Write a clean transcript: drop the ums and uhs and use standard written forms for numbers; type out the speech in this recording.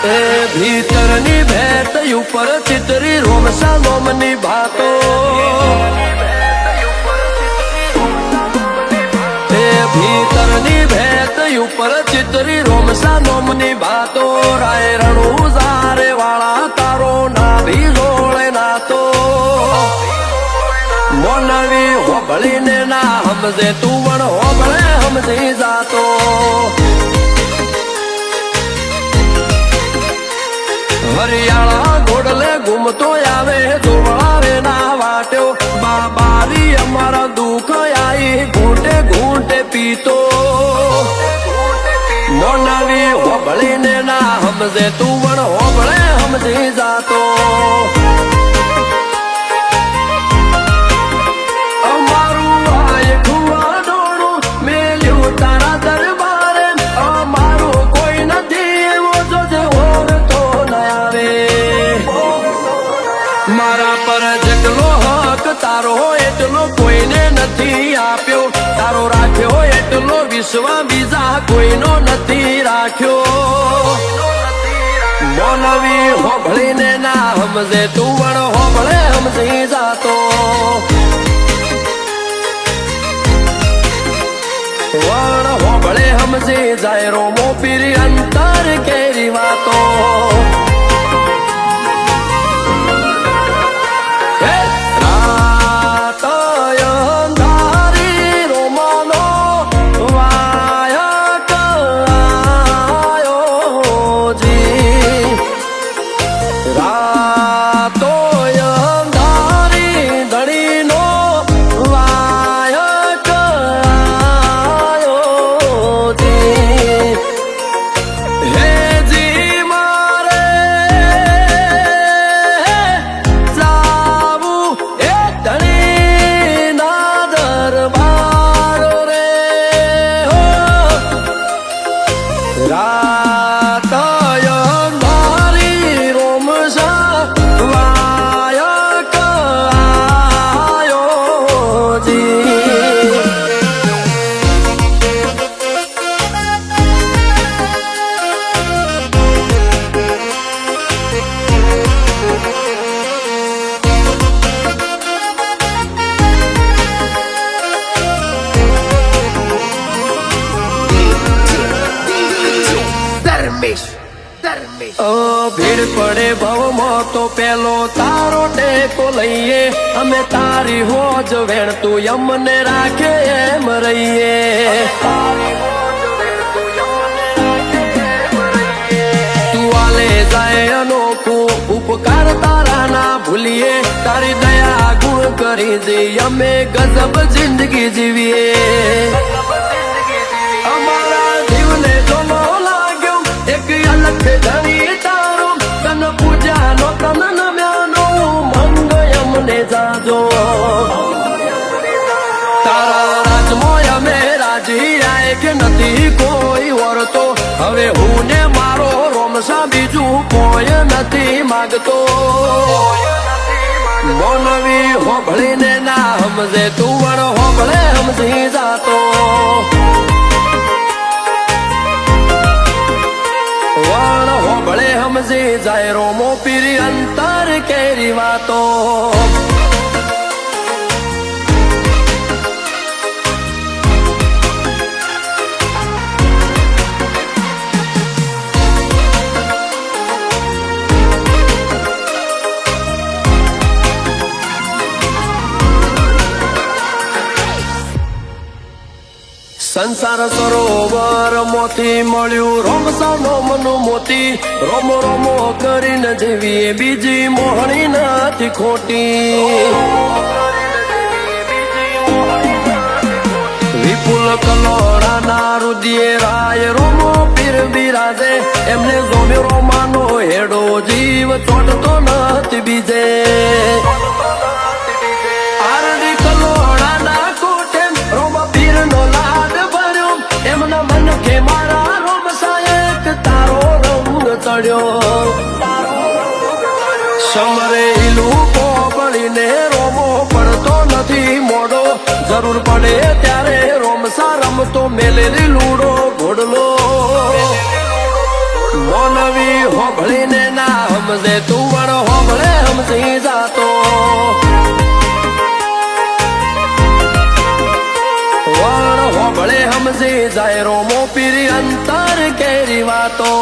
ભીતરની ભેટ ઉપર ચિતરી રોમસા નોમની ભાતો ભીતરની ભેટ ઉપર ચિતરી રોમસા નોમની ભાતો રાય રણુ ઝારે વાળા તારો નાભી જોડે નાતો મોનવી હોબળીને ના હમજે તું પણ હોબળે હમજી જાતો હરિયાળા ઘોડલે ઘૂમતો આવે જોવારે ના વાટ્યો બાબારી અમારા દુઃખ આઈ ઘૂંટે ઘૂંટે પીતો મોનવી હોબળીને ના હમજે તું પણ હોબળે હમજી જાતો અમારું આય ખુવા ડોળું મેલ્યું તારા દરબારે અમારું કોઈ નથી એવો જોજે ઓળતો ન આવે મારા પર જેટલો હક તારો એટલો કોઈને નથી આપ્યો તારો રાખ્યો એટલો વિશ્વ બીજા કોઈનો નથી રાખ્યો મોનવી હોબળીને ના હમજે તું પણ હોબળે હમજી જાતો વણ હોબળે હમજી જાય રોમો પીરી અંતર કેરી વાતો ભીડ પડે ભવમાં તો પેલો તારો ટેકો લઈએ અમે તારી હોજ વેણ તું યમને રાખે એમ રહીએ તું આલે જાય અનોખું ઉપકાર તારા ના ભૂલીએ તારી દયા ગુણ કરી દે અમે ગજબ જિંદગી જીવીએ અમારા જીવને જોનો લાગ્યો એક અલગ ધણી તારો તન પૂજાનો તન નમ્યાનો મંગ અમને જાજો તારા રાજમોય અમે રાજી આય કે નથી કોઈ વરતો હવે હું ને મારો રોમસા બીજું કોઈ નથી માગતો મોનવી હોબળીને ના હમજે તું વણ હોબળે હમજી જાતો વણ હોબળે હમજી જાય રોમો પીરી અંતર કેરી વાતો સંસાર સરોવર મોથી મળ્યું રોમસા નોમનું મોતી રોમો રોમો કરીને જેવી બીજી મોહણી નથી ખોટી વિપુલ કલોડાના રુદિયે રાય રોમો પીર બિરાજે એમને જોમ્યો રોમાનો હેડો જીવ ચોટતો નથી બીજે આરડી કલોડાના કોટે રોમા પીરનો લાડ ભર્યો એમના મન કે મારા રોમસા એક તારો રંગ ચડ્યો સમરે હિલું પોપડીને રોમો પડતો નથી મોડો જરૂર પડે ત્યારે રોમસા રમતો મેલેલી લૂડો ઘોડલો નવી હોભળીને ના સમજે તું પણ હોભળે સમજી જાતો વણ હોભળે સમજી જાય રોમો પીરી અંતર કેરી વાતો